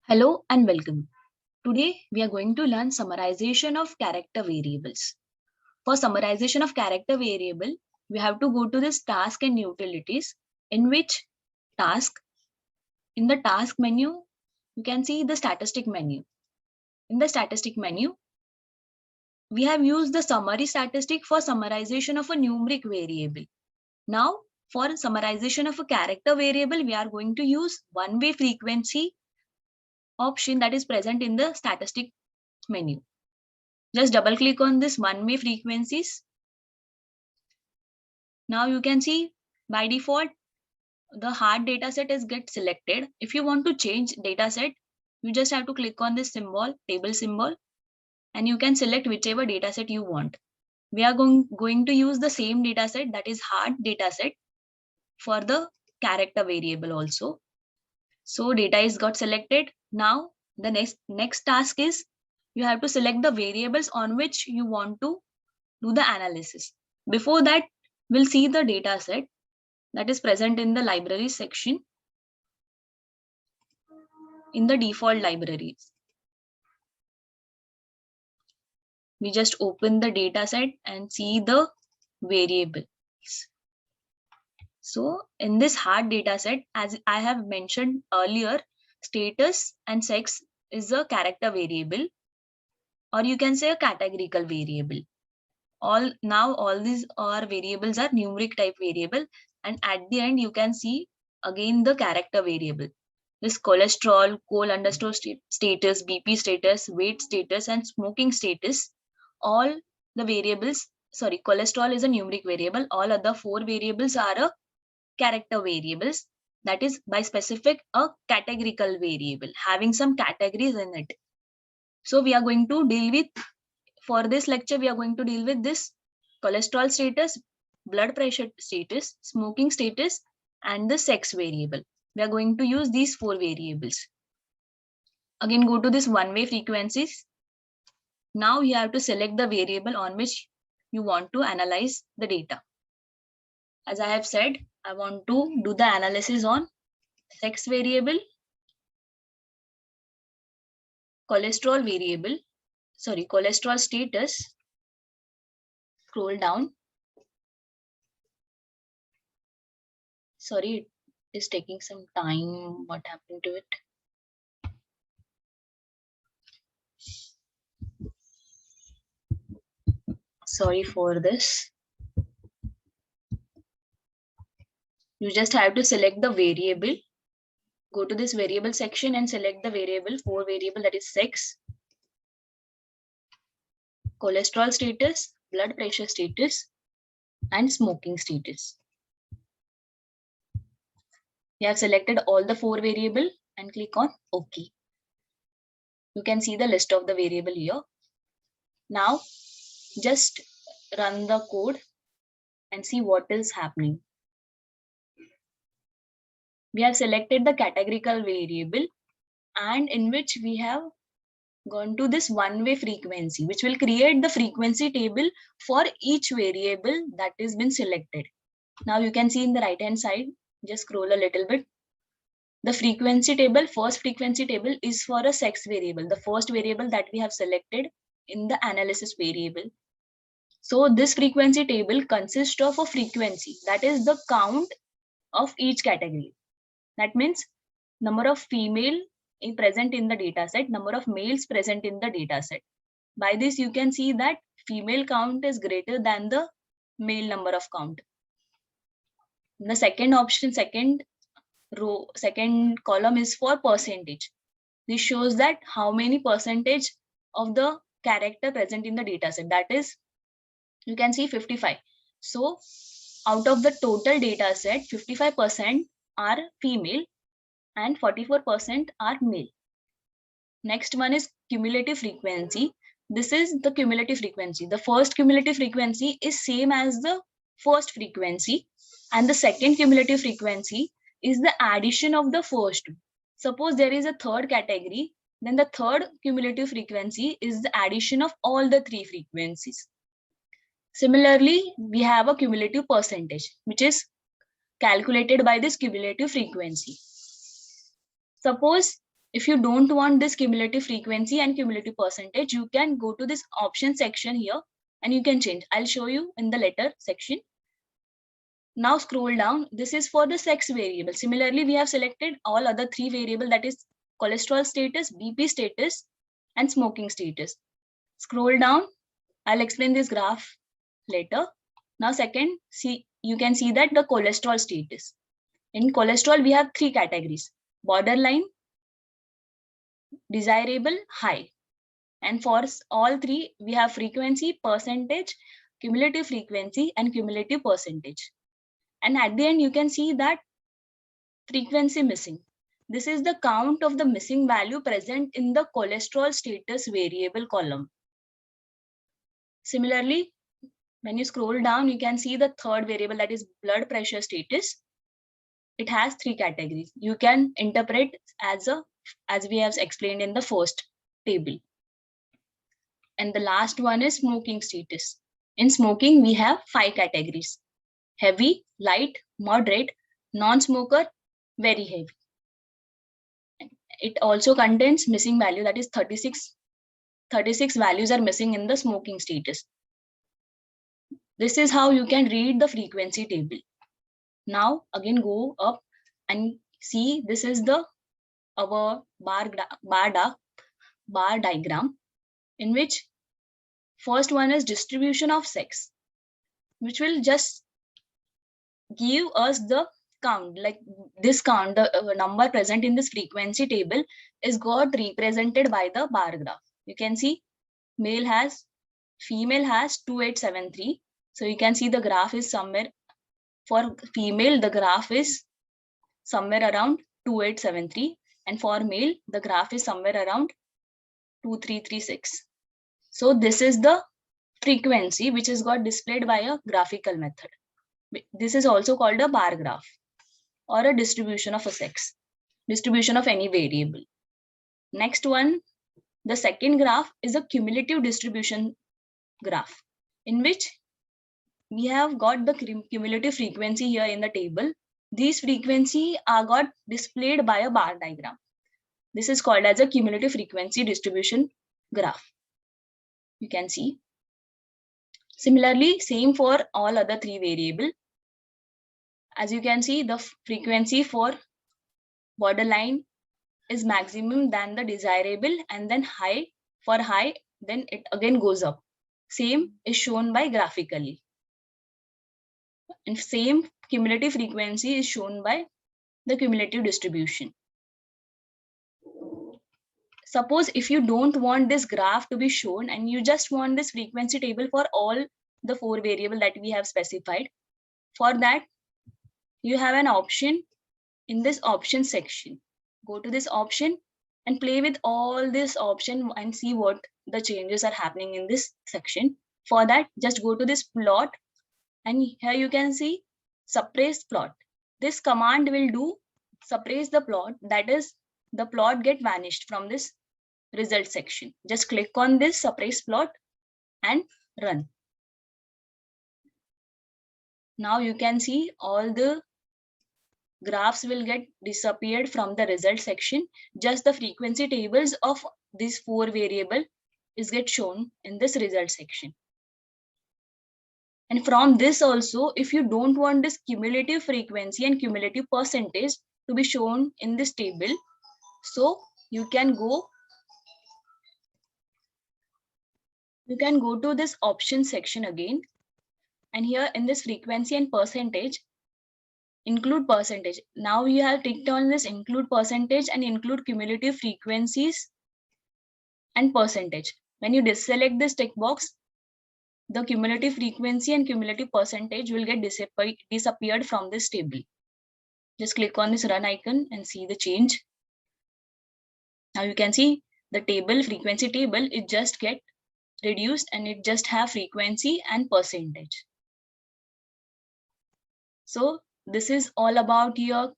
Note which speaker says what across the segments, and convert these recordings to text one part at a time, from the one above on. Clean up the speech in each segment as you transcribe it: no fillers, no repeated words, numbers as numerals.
Speaker 1: Hello and welcome. Today we are going to learn summarization of character variables. For summarization of character variable, we have to go to this task and utilities, in which task, in the task menu, you can see the statistic menu. In the statistic menu, we have used the summary statistic for summarization of a numeric variable. Now, for summarization of a character variable, we are going to use one-way frequency option that is present in the statistic menu. Just double click on this one-way frequencies. Now you can see by default, the hard data set is get selected. If you want to change data set, you just have to click on this symbol, table symbol, and you can select whichever data set you want. We are going to use the same data set, that is hard data set, for the character variable also. So data is got selected. Now the next task is you have to select the variables on which you want to do the analysis. Before that, we'll see the data set that is present in the library section in the default libraries. We just open the data set and see the variables. So in this hard data set, as I have mentioned earlier, status and sex is a character variable, or you can say a categorical variable. All these are variables are numeric type variable, and at the end you can see again the character variable. This cholesterol, status, BP status, weight status, and smoking status, all the variables, cholesterol is a numeric variable. All other four variables are a character variables, that is by specific a categorical variable having some categories in it. So we are going to deal with, for this lecture, we are going to deal with this cholesterol status, blood pressure status, smoking status, and the sex variable. We are going to use these four variables. Again, go to this one-way frequencies. Now you have to select the variable on which you want to analyze the data. As I have said, I want to do the analysis on sex variable, cholesterol variable, cholesterol status. Scroll down. Sorry, it is taking some time. What happened to it? Sorry for this. You just have to select the variable. Go to this variable section and select the variable, four variable, that is sex, cholesterol status, blood pressure status, and smoking status. You have selected all the four variable and click on OK. You can see the list of the variable here. Now just run the code and see what is happening. We have selected the categorical variable, and in which we have gone to this one-way frequency, which will create the frequency table for each variable that is been selected. Now you can see in the right hand side, just scroll a little bit. The frequency table, first frequency table is for a sex variable, the first variable that we have selected in the analysis variable. So this frequency table consists of a frequency, that is the count of each category. That means number of female present in the data set, number of males present in the data set. By this you can see that female count is greater than the male number of count. In the second option, second row, second column is for percentage. This shows that how many percentage of the character present in the data set. That is, you can see 55. So out of the total data set, 55% are female and 44% are male. Next one is cumulative frequency. This is the cumulative frequency. The first cumulative frequency is same as the first frequency, and the second cumulative frequency is the addition of the first two. Suppose there is a third category, then the third cumulative frequency is the addition of all the three frequencies. Similarly, we have a cumulative percentage, which is calculated by this cumulative frequency. Suppose If you don't want this cumulative frequency and cumulative percentage, you can go to this option section here and you can change. I'll show you in the later section. Now scroll down. This is for the sex variable. Similarly, we have selected all other 3 variables, that is cholesterol status, BP status, and smoking status. Scroll down. I'll explain this graph later. Now second, you can see that the cholesterol status. In cholesterol, we have 3 categories: borderline, desirable, high. And for all 3, we have frequency, percentage, cumulative frequency, and cumulative percentage. And at the end, you can see that frequency missing. This is the count of the missing value present in the cholesterol status variable column. Similarly, when you scroll down, you can see the third variable, that is blood pressure status. It has 3 categories. You can interpret as we have explained in the first table. And the last one is smoking status. In smoking, we have 5 categories: heavy, light, moderate, non-smoker, very heavy. It also contains missing value, that is 36 values are missing in the smoking status. This is how you can read the frequency table. Now again go up and see, this is our bar diagram, in which first one is distribution of sex, which will just give us the count. Like this count, the number present in this frequency table is got represented by the bar graph. You can see female has 2873. So you can see the graph is somewhere, for female, the graph is somewhere around 2873. And for male, the graph is somewhere around 2336. So this is the frequency which is got displayed by a graphical method. This is also called a bar graph, or a distribution of a sex, distribution of any variable. Next one, the second graph is a cumulative distribution graph, in which we have got the cumulative frequency here in the table. These frequency are got displayed by a bar diagram. This is called as a cumulative frequency distribution graph. You can see. Similarly, same for all other 3 variables. As you can see, the frequency for borderline is maximum than the desirable, and then high, for high, then it again goes up. Same is shown by graphically. And same cumulative frequency is shown by the cumulative distribution. Suppose if you don't want this graph to be shown and you just want this frequency table for all the 4 variables that we have specified, for that you have an option in this option section. Go to this option and play with all this option and see what the changes are happening in this section. For that, just go to this plot, and here you can see suppress plot. This command will do suppress the plot, that is the plot get vanished from this result section. Just click on this suppress plot and run. Now you can see all the graphs will get disappeared from the result section. Just the frequency tables of these 4 variables is get shown in this result section. And from this also, if you don't want this cumulative frequency and cumulative percentage to be shown in this table, so you can go to this option section again, and here in this frequency and percentage, include percentage. Now you have ticked on this include percentage and include cumulative frequencies and percentage. When you deselect this tick box, the cumulative frequency and cumulative percentage will get disappeared from this table. Just click on this run icon and see the change. Now you can see the table, frequency table, it just get reduced and it just have frequency and percentage. So this is all about your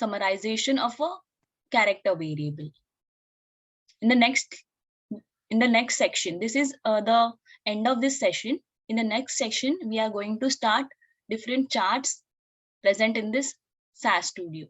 Speaker 1: summarization of a character variable. In the next section, this is the end of this session. In the next section, we are going to start different charts present in this SAS Studio.